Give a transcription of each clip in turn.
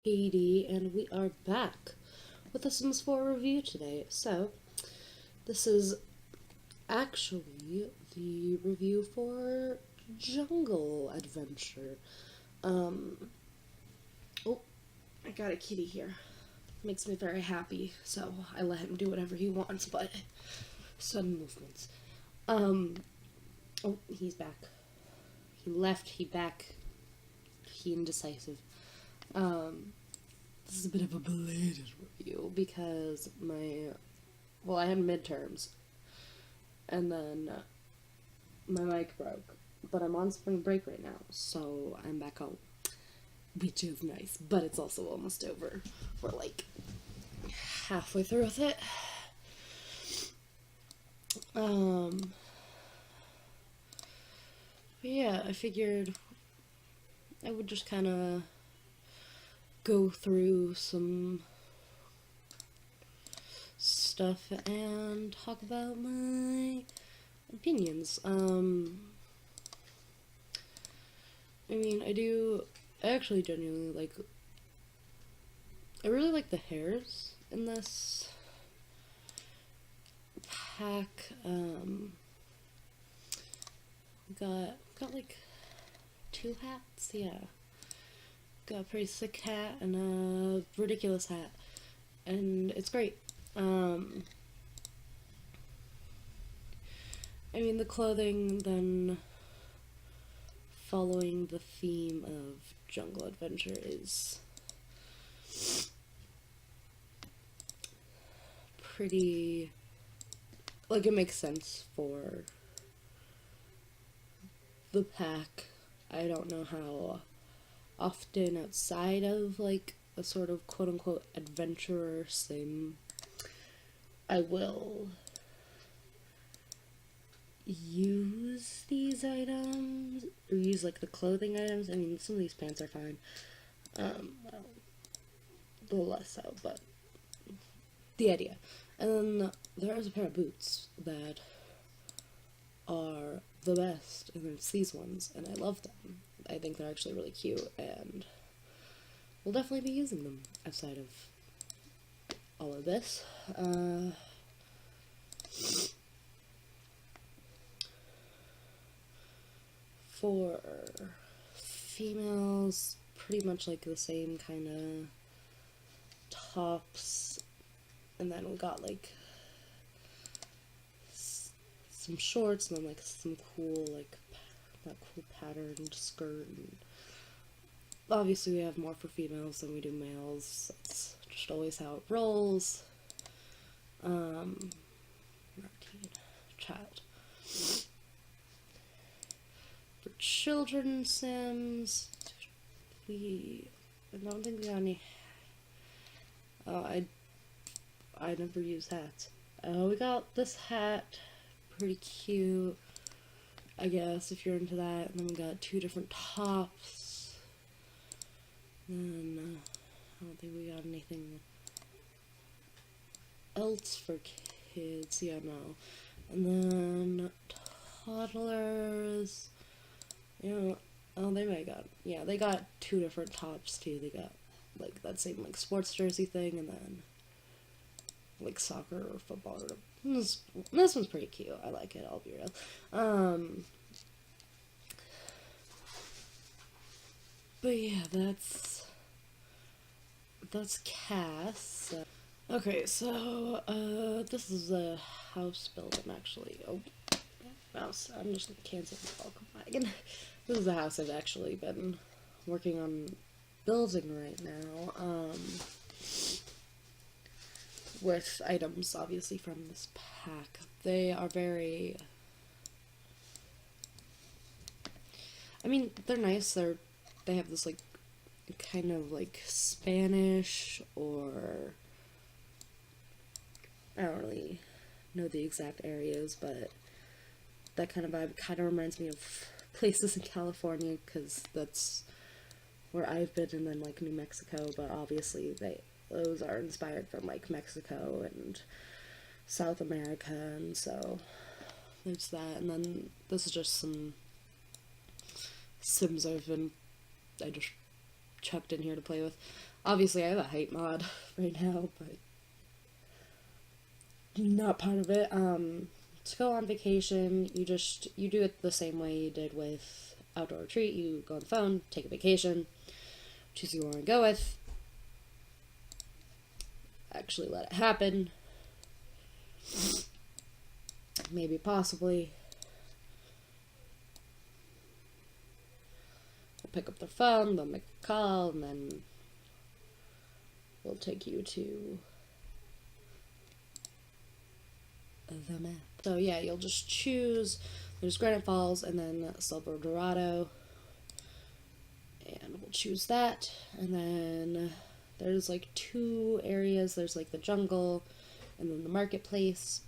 Katie, and we are back with a Sims 4 review today. So, this is actually the review for Jungle Adventure. Oh, I got a kitty here. Makes me very happy, so I let him do whatever he wants, but sudden movements. Oh, he's back. He left, he back. He indecisive. This is a bit of a belated review because I had midterms, and then my mic broke, but I'm on spring break right now, so I'm back home, which is nice, but it's also almost over. We're like halfway through with it. But yeah, I figured I would just kind of go through some stuff and talk about my opinions. I actually genuinely I really like the hairs in this pack. Got like two hats, yeah. Got a pretty sick hat and a ridiculous hat, and it's great. The clothing then following the theme of jungle adventure is pretty, it makes sense for the pack. I don't know how often outside of a sort of quote unquote adventurer sim I will use these items or use the clothing items. Some of these pants are fine. Well, a little less so, but the idea. And then there is a pair of boots that are the best, and it's these ones, and I love them. I think they're actually really cute, and we'll definitely be using them outside of all of this. For females, pretty much the same kind of tops, and then we got some shorts, and then some cool that cool patterned skirt. And obviously we have more for females than we do males. That's just always how it rolls. Child. For children Sims, I don't think we got any. I never use hats. We got this hat, pretty cute, I guess, if you're into that. And then we got two different tops. And I don't think we got anything else for kids. Yeah, no. And then toddlers. Oh, they got two different tops too. They got that same sports jersey thing, and then soccer or football. This one's pretty cute. I like it, I'll be real. But yeah, that's Cass. Okay, so this is a house building actually. Oh, mouse. I'm just gonna cancel the call. Come back again. This is a house I've actually been working on building right now. With items obviously from this pack. They are very. They're nice. They have this kind of Spanish, or I don't really know the exact areas, but that kind of vibe kind of reminds me of places in California, because that's where I've been, and then New Mexico, but obviously those are inspired from Mexico and South America, and so there's that. And then this is just some Sims I just chucked in here to play with. Obviously, I have a height mod right now, but not part of it. To go on vacation, you do it the same way you did with outdoor retreat. You go on the phone, take a vacation, choose who you want to go with, actually let it happen. Maybe possibly they'll pick up their phone, they'll make a call, and then we'll take you to the map. So yeah, you'll just choose. There's Granite Falls and then Silver Dorado, and we'll choose that. And then there's like 2 areas. There's like the jungle and then the marketplace.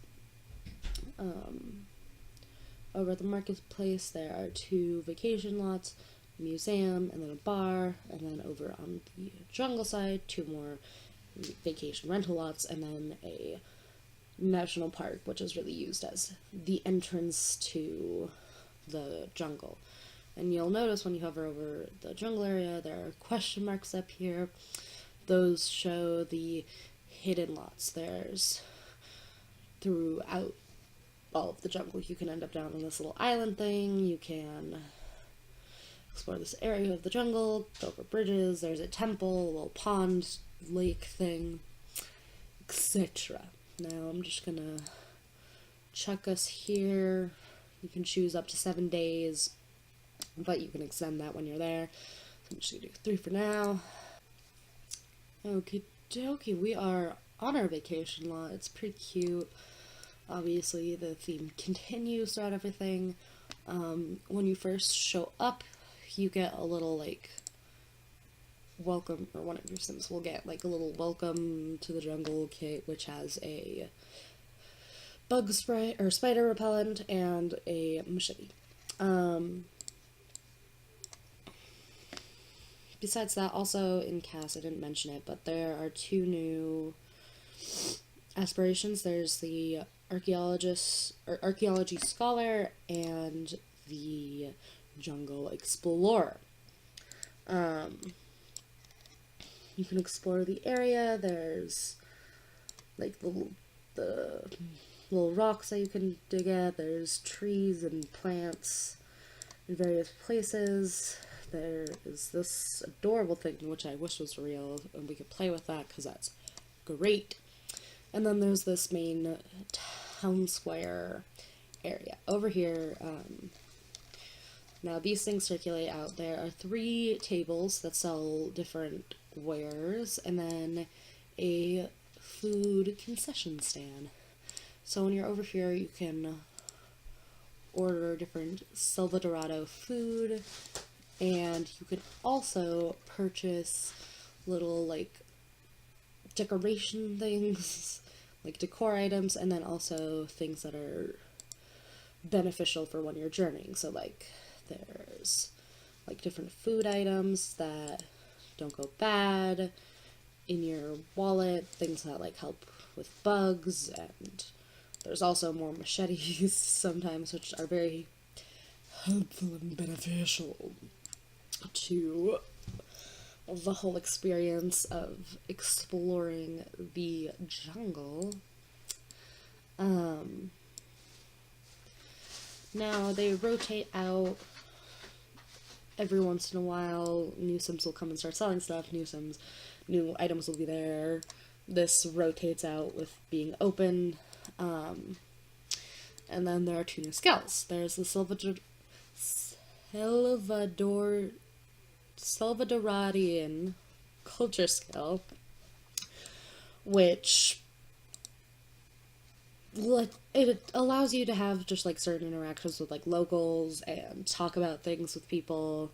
Over at the marketplace there are 2 vacation lots, a museum, and then a bar, and then over on the jungle side 2 more vacation rental lots, and then a national park, which is really used as the entrance to the jungle. And you'll notice when you hover over the jungle area, there are question marks up here. Those show the hidden lots. There's throughout all of the jungle. You can end up down on this little island thing. You can explore this area of the jungle, go over bridges. There's a temple, a little pond, lake thing, etc. Now I'm just gonna chuck us here. You can choose up to 7 days, but you can extend that when you're there. So I'm just gonna do 3 for now. Okie dokie, we are on our vacation lot. It's pretty cute. Obviously, the theme continues throughout everything. When you first show up, you get a little, like, welcome, or one of your Sims will get, like, a little welcome to the jungle kit, which has a bug spray, or spider repellent, and a machete. Besides that, also in CAS, I didn't mention it, but there are 2 new aspirations. There's the archaeologist, or archaeology scholar, and the jungle explorer. You can explore the area. There's like the little rocks that you can dig at. There's trees and plants in various places. There is this adorable thing, which I wish was real, and we could play with that because that's great. And then there's this main town square area. Over here, now these things circulate out. There are 3 tables that sell different wares, and then a food concession stand. So when you're over here, you can order different Silva Dorado food, and you could also purchase little, like, decoration things, like decor items, and then also things that are beneficial for when you're journeying. So, like, there's, like, different food items that don't go bad in your wallet, things that, like, help with bugs, and there's also more machetes sometimes, which are very helpful and beneficial to the whole experience of exploring the jungle. Now they rotate out every once in a while. New Sims will come and start selling stuff. New items will be there. This rotates out with being open. And then there are 2 new skills. There's the Salvadorian culture skill, which it allows you to have just like certain interactions with like locals and talk about things with people,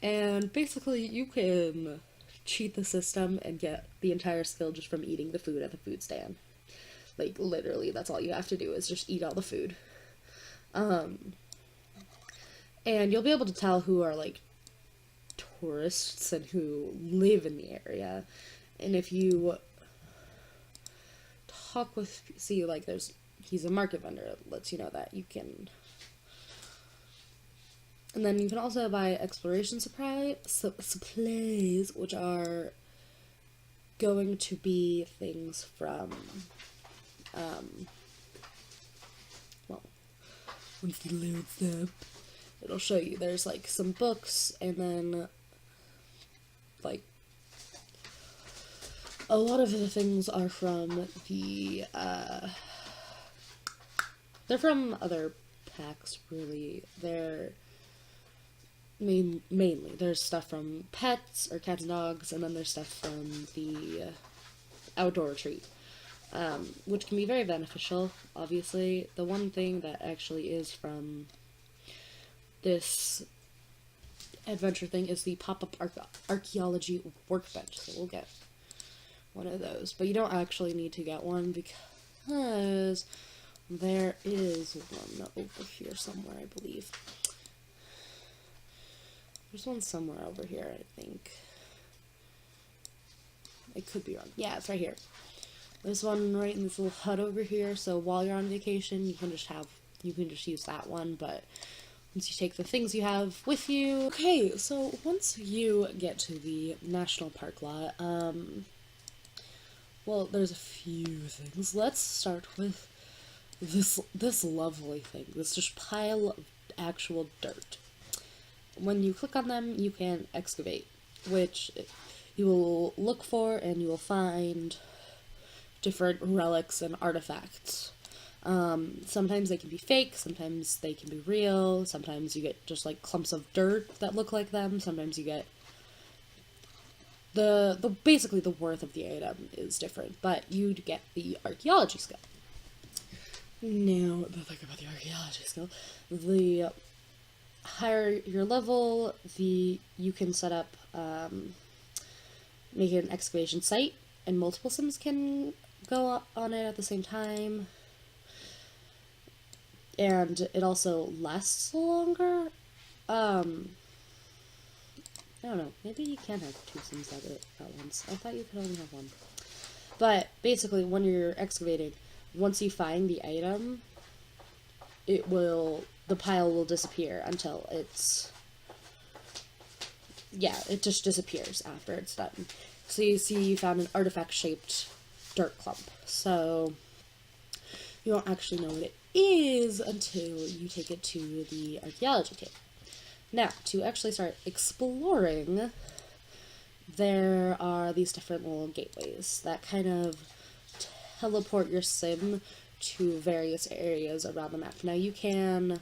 and basically you can cheat the system and get the entire skill just from eating the food at the food stand. Like, literally, that's all you have to do is just eat all the food. And you'll be able to tell who are, like, tourists and who live in the area. And if you talk with, see, like, he's a market vendor, it lets you know that you can And then you can also buy exploration supplies, which are going to be things from, well, once it loads up, it'll show you. There's like some books, and then like a lot of the things are from the, they're from other packs, really. They're mainly, there's stuff from pets, or cats and dogs, and then there's stuff from the outdoor retreat, which can be very beneficial, obviously. The one thing that actually is from this adventure thing is the pop-up archaeology workbench, so we'll get one of those. But you don't actually need to get one because there is one over here somewhere, I believe. There's one somewhere over here, I think. I could be wrong. Yeah, it's right here. There's one right in this little hut over here, so while you're on vacation, you can just use that one, but once you take the things you have with you. Okay, so once you get to the national park lot, well, there's a few things. Let's start with this lovely thing. This just pile of actual dirt. When you click on them, you can excavate, which you will look for, and you will find different relics and artifacts. Sometimes they can be fake, sometimes they can be real, sometimes you get just like clumps of dirt that look like them, sometimes you get basically the worth of the item is different, but you'd get the archaeology skill. Now, the thing about the archaeology skill, the higher your level, you can set up, make it an excavation site, and multiple sims can go on it at the same time. And it also lasts longer. I don't know, maybe you can have 2 sims at once. I thought you could only have 1. But basically, when you're excavating, once you find the item, the pile will disappear until it just disappears after it's done. So you see you found an artifact-shaped dirt clump. So you won't actually know what it is until you take it to the archaeology table. Now, to actually start exploring, there are these different little gateways that kind of teleport your sim to various areas around the map. Now you can,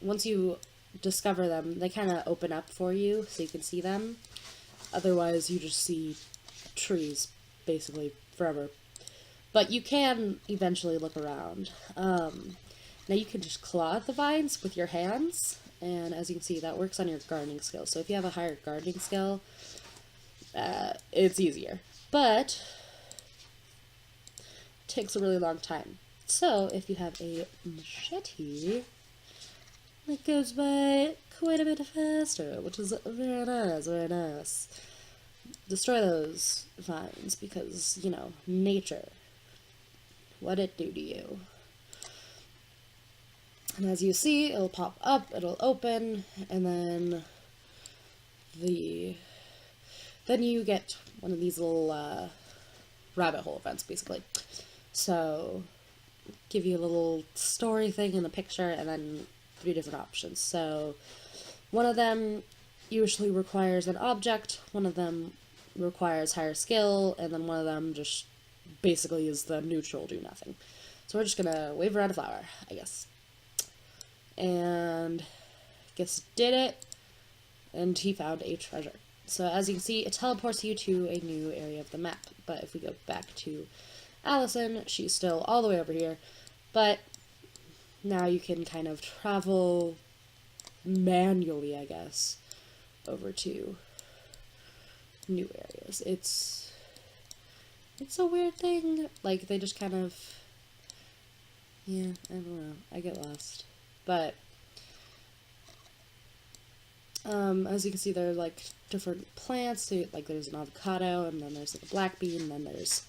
once you discover them, they kind of open up for you so you can see them. Otherwise, you just see trees, basically, forever. But you can eventually look around. Now you can just claw at the vines with your hands, and as you can see, that works on your gardening skill. So if you have a higher gardening skill, it's easier. But it takes a really long time. So if you have a machete, it goes by quite a bit faster, which is very nice, very nice. Destroy those vines because, you know, nature. What'd it do to you? And as you see, it'll pop up, it'll open, and then then you get one of these little rabbit hole events, basically. So, give you a little story thing in the picture, and then 3 different options. So, one of them usually requires an object, one of them requires higher skill, and then one of them just basically is the neutral do nothing. So we're just gonna wave around a flower, I guess. And guess did it, and he found a treasure. So as you can see, it teleports you to a new area of the map. But if we go back to Allison, she's still all the way over here. But now you can kind of travel manually, I guess, over to new areas. It's a weird thing. Like, they just kind of, yeah, I don't know. I get lost. But as you can see, there are like different plants. So, like, there's an avocado, and then there's like a black bean, and then there's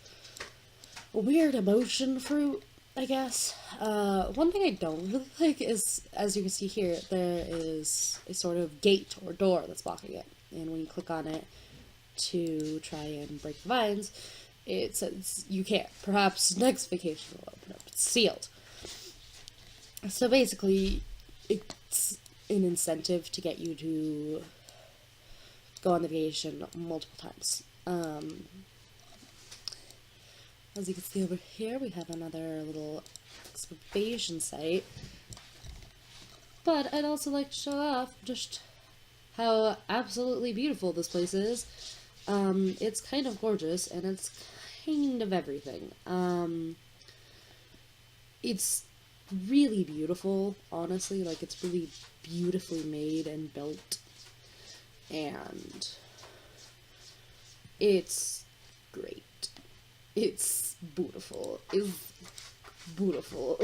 a weird emotion fruit. I guess. One thing I don't really like is, as you can see here, there is a sort of gate or door that's blocking it. And when you click on it to try and break the vines, it says you can't. Perhaps next vacation will open up. It's sealed. So basically, it's an incentive to get you to go on the vacation multiple times. As you can see over here, we have another little excavation site. But I'd also like to show off just how absolutely beautiful this place is. It's kind of gorgeous, and it's kind of everything. It's really beautiful, honestly. Like, it's really beautifully made and built. And it's great. It's beautiful. It's beautiful.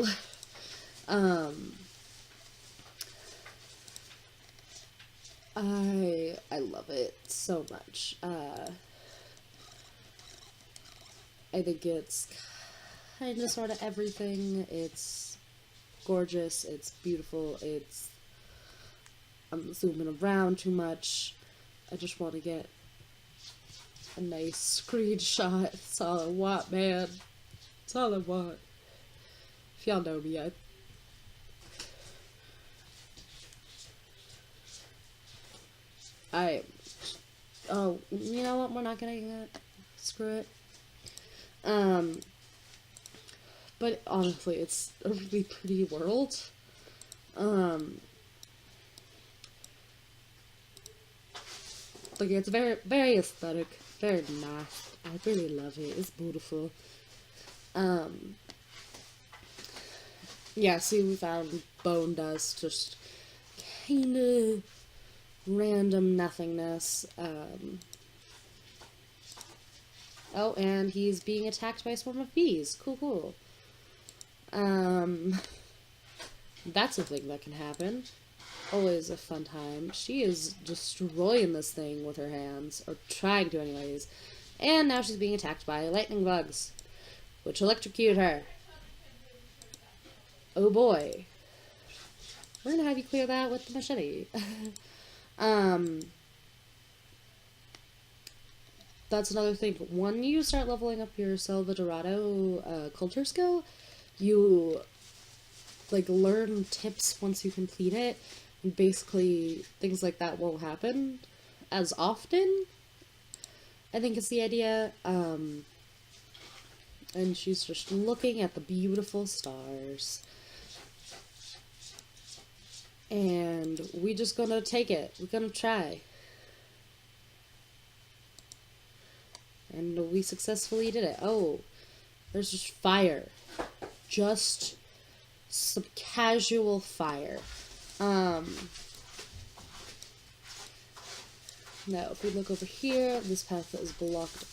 I love it so much. I think it's kind of sort of everything. It's gorgeous. It's beautiful. I'm zooming around too much. I just want to get a nice screenshot. That's all I want, man. That's all I want. If y'all know me, oh, you know what? We're not gonna get that. Screw it. But honestly, it's a really pretty world. Like, it's very, very aesthetic, very nice. I really love it. It's beautiful. Yeah, see, we found bone dust, just kind of random nothingness. Oh, and he's being attacked by a swarm of bees. Cool, cool. That's a thing that can happen. Always a fun time. She is destroying this thing with her hands, or trying to anyways. And now she's being attacked by lightning bugs, which electrocute her. Oh boy. We're gonna have you clear that with the machete. That's another thing. When you start leveling up your Selva Dorado culture skill, you like learn tips once you complete it, and basically things like that won't happen as often, I think is the idea. And she's just looking at the beautiful stars. And we just gonna take it. We're gonna try. And we successfully did it. Oh, there's just fire. Just some casual fire. Now, if we look over here, this path is blocked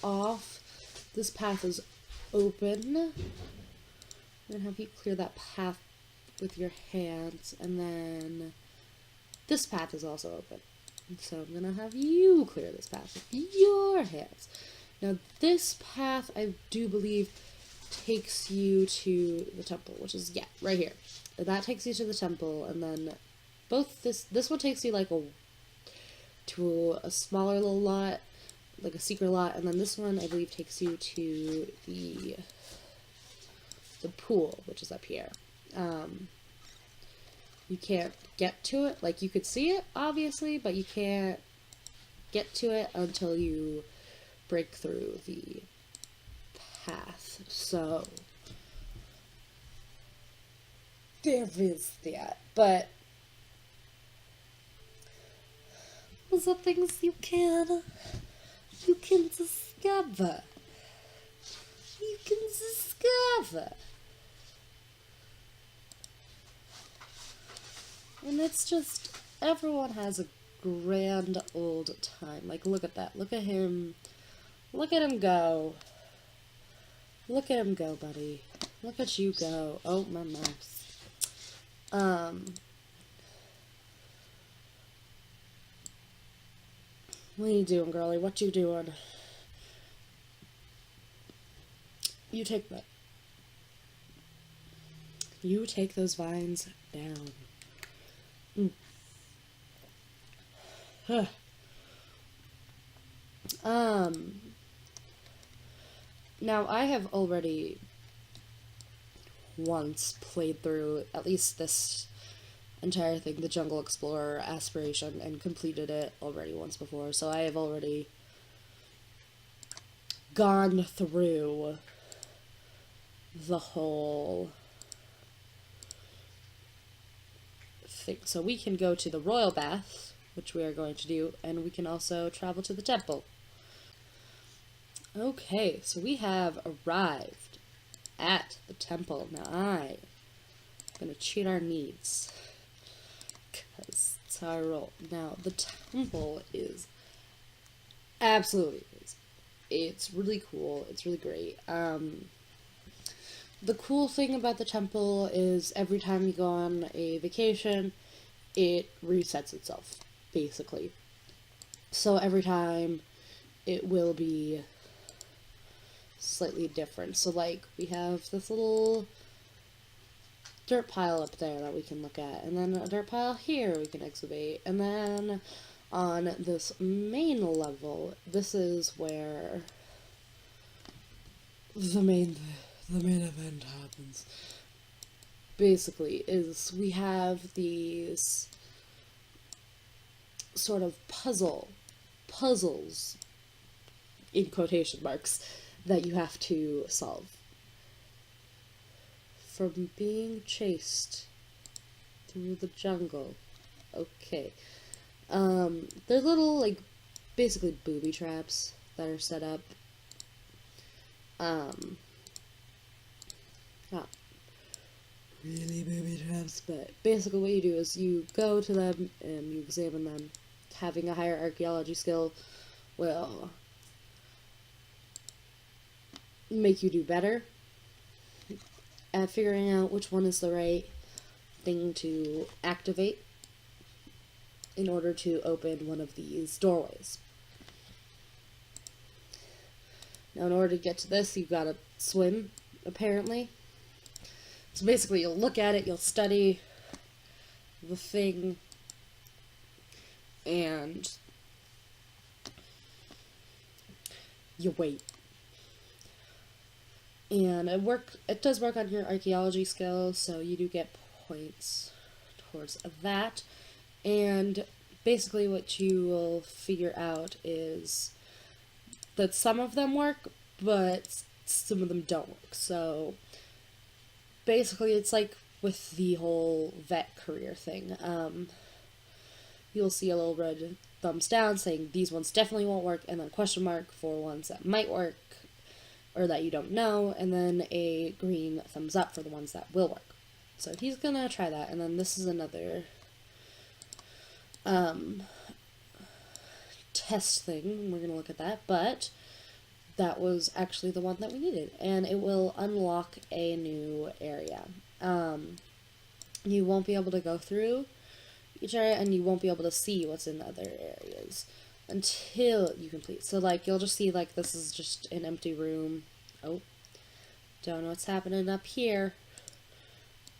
off. This path is open. I'm gonna have you clear that path with your hands, and then this path is also open. So I'm gonna have you clear this path with your hands. Now this path, I do believe, takes you to the temple, which is, yeah, right here. That takes you to the temple, and then both this one takes you like to a smaller little lot, like a secret lot, and then this one I believe takes you to the pool, which is up here. You can't get to it. Like, you could see it, obviously, but you can't get to it until you break through the path. So, there is that. But, those are things you can discover. You can discover. And it's just, everyone has a grand old time. Like, look at that. Look at him. Look at him go. Look at him go, buddy. Look at you go. Oh, my mouse. What are you doing, girlie? What you doing? You take that. You take those vines down. Mm. Huh. Now I have already once played through at least this entire thing, the Jungle Explorer aspiration, and completed it already once before, so I have already gone through the whole thing. So we can go to the royal bath, which we are going to do, and we can also travel to the temple. Okay, so we have arrived at the temple. Now I'm gonna cheat our needs, because it's how I roll. Now, the temple is absolutely amazing. It's really cool. It's really great. The cool thing about the temple is every time you go on a vacation, it resets itself, basically. So every time it will be slightly different. So like we have this little dirt pile up there that we can look at, and then a dirt pile here we can excavate, and then on this main level, this is where the main event happens. Basically, is we have these sort of puzzles in quotation marks that you have to solve. From being chased through the jungle. Okay. They're little, like, basically booby traps that are set up. Not really booby traps, but basically what you do is you go to them and you examine them. Having a higher archaeology skill will make you do better at figuring out which one is the right thing to activate in order to open one of these doorways. Now, in order to get to this, you've got to swim, apparently. So basically, you'll look at it, you'll study the thing, and you wait. And it does work on your archaeology skills, so you do get points towards that. And basically what you will figure out is that some of them work, but some of them don't work. So basically it's like with the whole vet career thing. You'll see a little red thumbs down saying these ones definitely won't work, and then a question mark for ones that might work or that you don't know, and then a green thumbs up for the ones that will work. So he's gonna try that, and then this is another test thing. We're gonna look at that, but that was actually the one that we needed, and it will unlock a new area. You won't be able to go through each area, and you won't be able to see what's in other areas until you complete. So like you'll just see like this is just an empty room. Oh, don't know what's happening up here.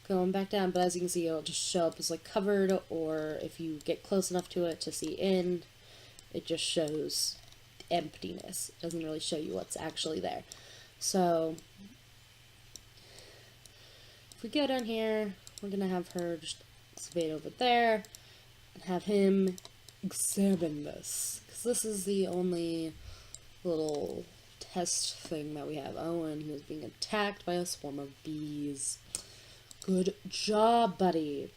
Going back down, but as you can see, it'll just show up as like covered, or if you get close enough to it to see in, it just shows emptiness. It doesn't really show you what's actually there. So if we go down here, we're gonna have her just excavate over there and have him examine this, because this is the only little test thing that we have. Oh, and he was being attacked by a swarm of bees. Good job, buddy.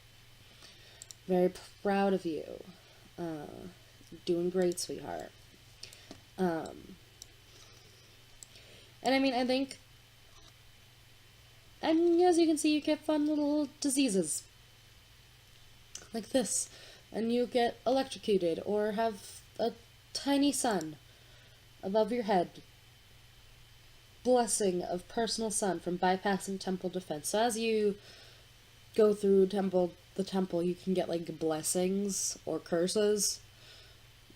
Very proud of you. Doing great, sweetheart. And I mean, I think, and as you can see, you get fun little diseases like this, and you get electrocuted or have a tiny sun above your head. Blessing of personal sun from bypassing temple defense. So as you go through the temple, you can get like blessings or curses.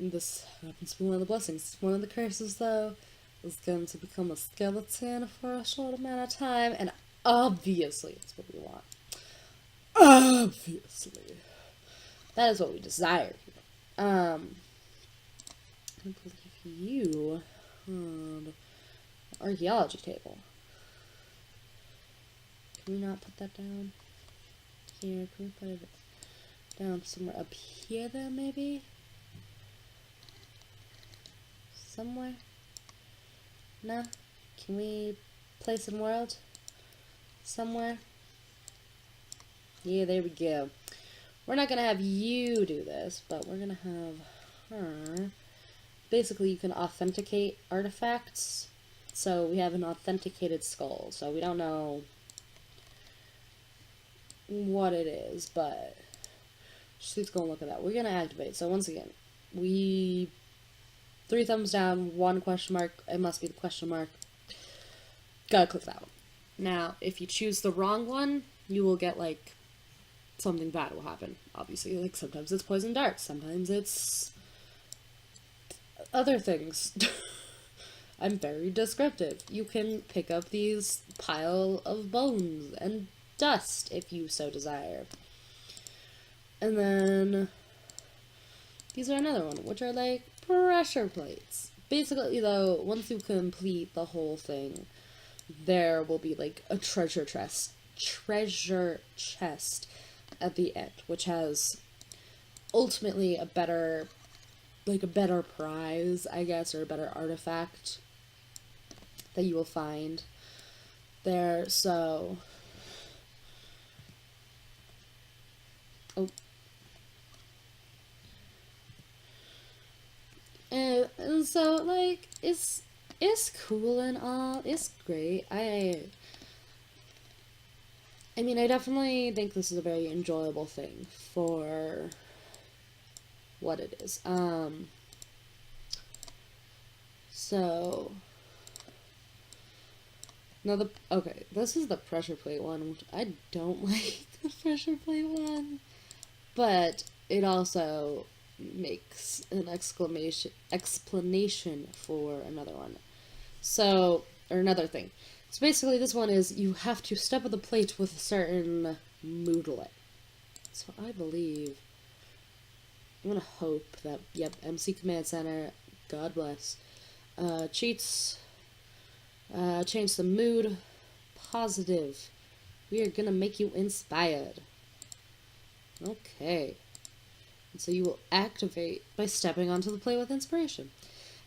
And this happens to be one of the blessings. One of the curses, though, is going to become a skeleton for a short amount of time, and obviously it's what we want. Obviously. That is what we desire. I believe you had archaeology table. Can we not put that down here? Can we put it down somewhere up here then, maybe? Somewhere? No? Can we place in world? Somewhere? Yeah, there we go. We're not gonna have you do this, but we're gonna have her. Basically, you can authenticate artifacts. So we have an authenticated skull. So we don't know what it is, but let's go and look at that. We're gonna activate. So once again, 3 thumbs down, 1 question mark. It must be the question mark. Gotta click that one. Now, if you choose the wrong one, you will get like something bad will happen. Obviously, like sometimes it's poison darts, sometimes it's other things. I'm very descriptive. You can pick up these pile of bones and dust if you so desire. And then these are another one, which are like pressure plates. Basically, though, once you complete the whole thing, there will be like a treasure chest at the end, which has ultimately a better prize, I guess, or a better artifact that you will find there. So, and so like it's cool and all. It's great. I mean, I definitely think this is a very enjoyable thing for what it is. So now this is the pressure plate one, which I don't like the pressure plate one, but it also makes an explanation for another one. So, or another thing. So basically this one is you have to step on the plate with a certain moodlet. So I believe, I'm gonna hope that, yep, MC Command Center, God bless, cheats, change the mood, positive. We are gonna make you inspired. Okay. And so you will activate by stepping onto the plate with inspiration.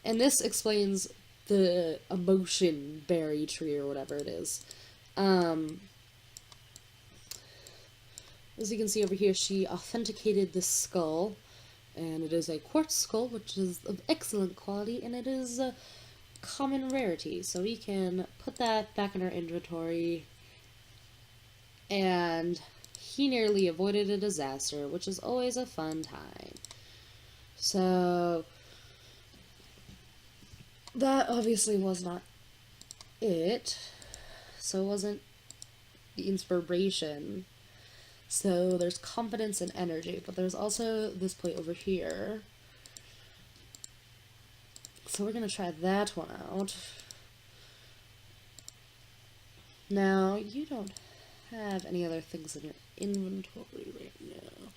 And this explains the emotion berry tree or whatever it is. As you can see over here, she authenticated the skull, and it is a quartz skull, which is of excellent quality, and it is a common rarity. So we can put that back in our inventory, and he nearly avoided a disaster, which is always a fun time. So that obviously was not it. So it wasn't the inspiration. So there's confidence and energy, but there's also this plate over here. So we're gonna try that one out. Now, you don't have any other things in your inventory right now.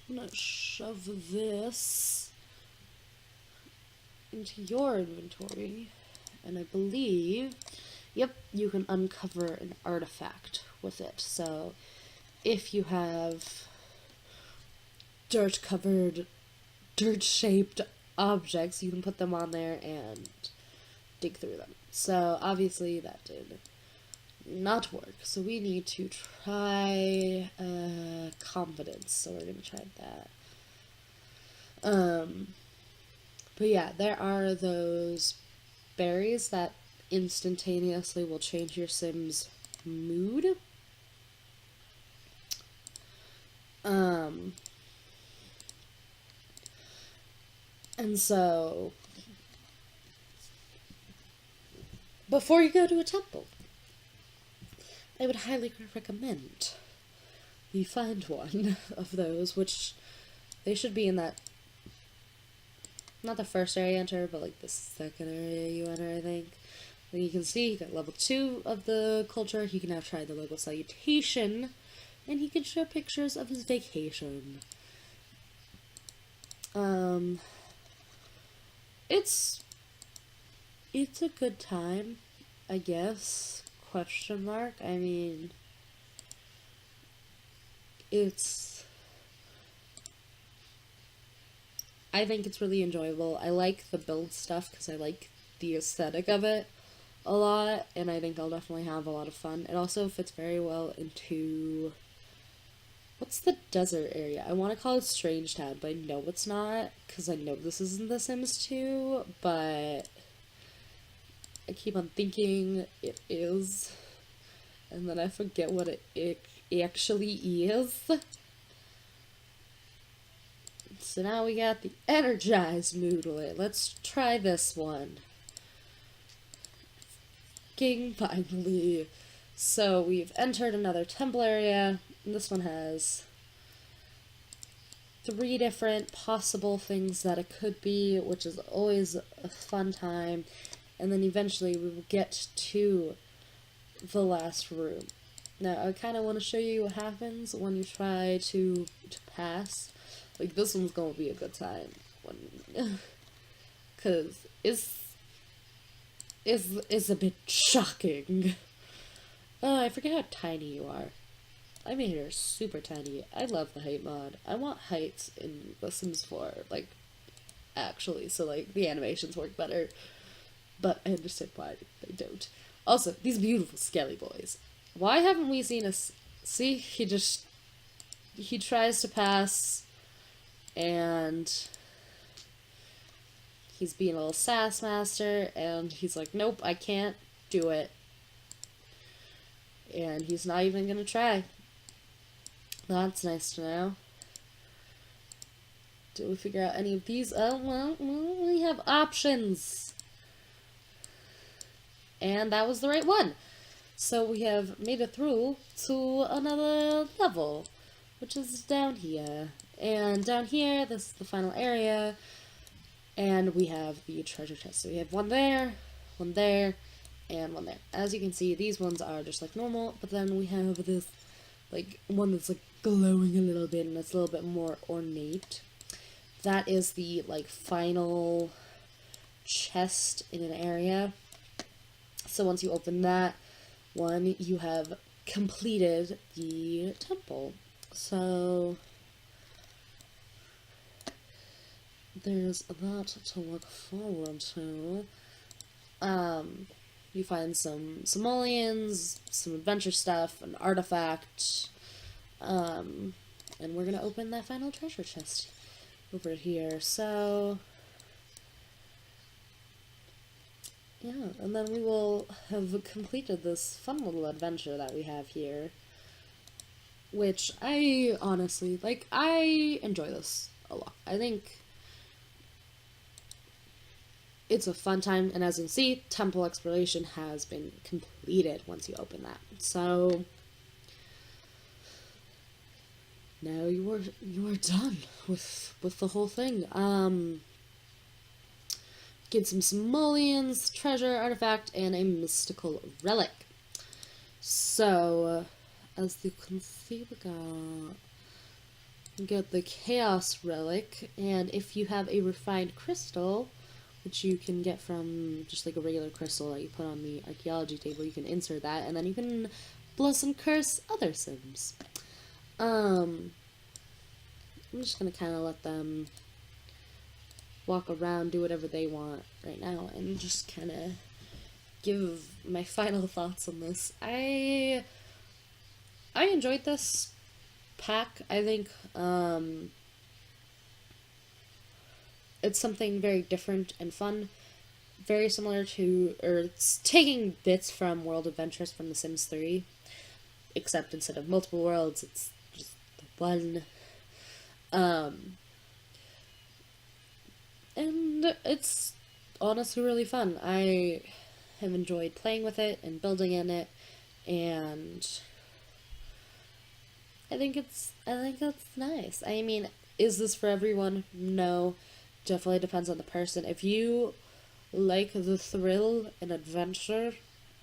I'm gonna shove this into your inventory, and I believe, yep, you can uncover an artifact with it. So if you have dirt-shaped objects, you can put them on there and dig through them. So obviously that did not work. So we need to try confidence. So we're gonna try that. But yeah, there are those berries that instantaneously will change your Sim's mood. And so, before you go to a temple, I would highly recommend you find one of those, which they should be in that, not the first area you enter, but like the second area you enter, I think. And you can see, you got level 2 of the culture. You can now try the local salutation, and he can show pictures of his vacation. It's a good time, I guess. Question mark. I mean, I think it's really enjoyable. I like the build stuff because I like the aesthetic of it a lot, and I think I'll definitely have a lot of fun. It also fits very well into... What's the desert area? I want to call it Strange Town, but I know it's not, because I know this isn't The Sims 2, but I keep on thinking it is, and then I forget what it actually is. So now we got the energized moodlet. Let's try this one. Finally. So we've entered another temple area, and this one has 3 different possible things that it could be, which is always a fun time. And then eventually we will get to the last room. Now I kind of want to show you what happens when you try to pass. Like, this one's gonna be a good time, cause it's a bit shocking. I forget how tiny you are. I made her super tiny. I love the height mod. I want heights in The Sims 4, like, actually, so, like, the animations work better. But I understand why they don't. Also, these beautiful skelly boys. Why haven't we seen us? See, he tries to pass, and he's being a little sass master, and he's like, nope, I can't do it. And he's not even gonna try. That's nice to know. Did we figure out any of these? Oh, well, we have options. And that was the right one. So we have made it through to another level, which is down here. And down here, this is the final area. And we have the treasure chest. So we have one there, and one there. As you can see, these ones are just like normal, but then we have this, like, one that's like glowing a little bit, and it's a little bit more ornate. That is the, like, final chest in an area. So once you open that one, you have completed the temple. So there's that to look forward to. You find some simoleons, some adventure stuff, an artifact, and we're gonna open that final treasure chest over here. So yeah, and then we will have completed this fun little adventure that we have here, which I honestly, like, I enjoy this a lot. I think it's a fun time, and as you can see, temple exploration has been completed once you open that. So now you are done with the whole thing. Get some simoleons, treasure, artifact, and a mystical relic. So as you can see, we got the chaos relic, and if you have a refined crystal, which you can get from just like a regular crystal that you put on the archaeology table, you can insert that, and then you can bless and curse other Sims. I'm just gonna kind of let them walk around, do whatever they want right now, and just kind of give my final thoughts on this. I enjoyed this pack. I think it's something very different and fun, very similar to, or it's taking bits from World Adventures from The Sims 3, except instead of multiple worlds, it's just one. And it's honestly really fun. I have enjoyed playing with it and building in it, and I think that's nice. I mean, is this for everyone? No. Definitely depends on the person. If you like the thrill and adventure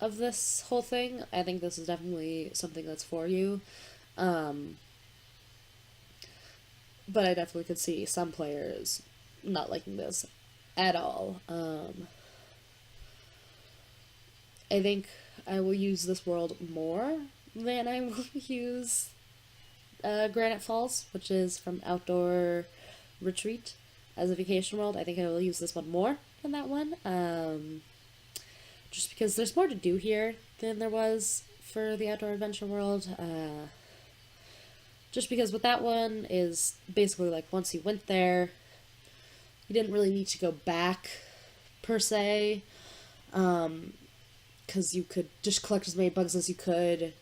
of this whole thing, I think this is definitely something that's for you. But I definitely could see some players not liking this at all. I think I will use this world more than I will use Granite Falls, which is from Outdoor Retreat as a vacation world. I think I will use this one more than that one. Just because there's more to do here than there was for the Outdoor Adventure world. Just because with that one is basically like once you went there, you didn't really need to go back per se. Because you could just collect as many bugs as you could,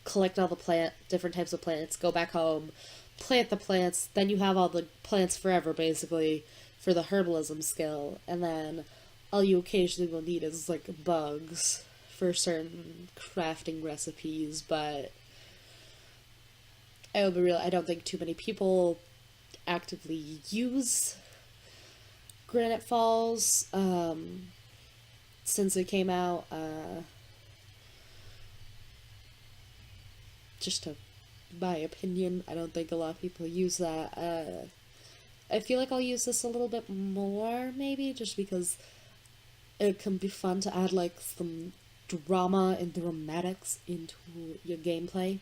collect all the different types of plants, go back home, plant the plants, then you have all the plants forever, basically, for the herbalism skill, and then all you occasionally will need is, like, bugs for certain crafting recipes, but I will be real, I don't think too many people actively use Granite Falls, since it came out, just to my opinion, I don't think a lot of people use that. I feel like I'll use this a little bit more, maybe, just because it can be fun to add, like, some drama and dramatics into your gameplay.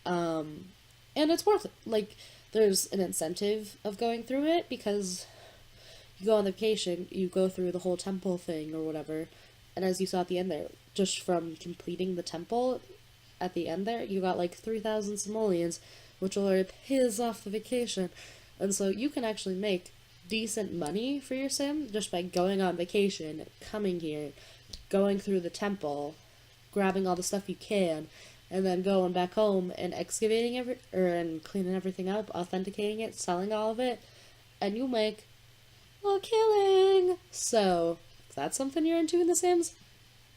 And it's worth it. Like, there's an incentive of going through it, because you go on vacation, you go through the whole temple thing or whatever, and as you saw at the end there, just from completing the temple at the end there, you got like 3,000 simoleons, which will already piss off the vacation. And so you can actually make decent money for your sim just by going on vacation, coming here, going through the temple, grabbing all the stuff you can, and then going back home and excavating and cleaning everything up, authenticating it, selling all of it, and you make a killing. So if that's something you're into in The Sims,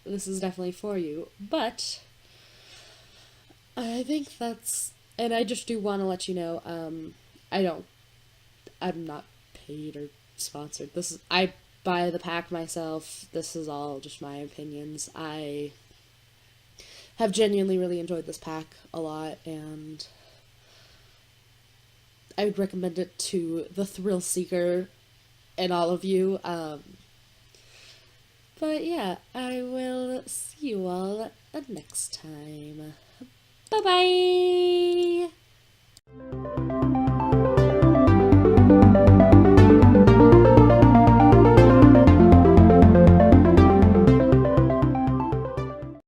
this is definitely for you. But I think that's, and I just do want to let you know, I'm not paid or sponsored. I buy the pack myself. This is all just my opinions. I have genuinely really enjoyed this pack a lot, and I would recommend it to the thrill seeker and all of you. But yeah, I will see you all next time. Bye bye!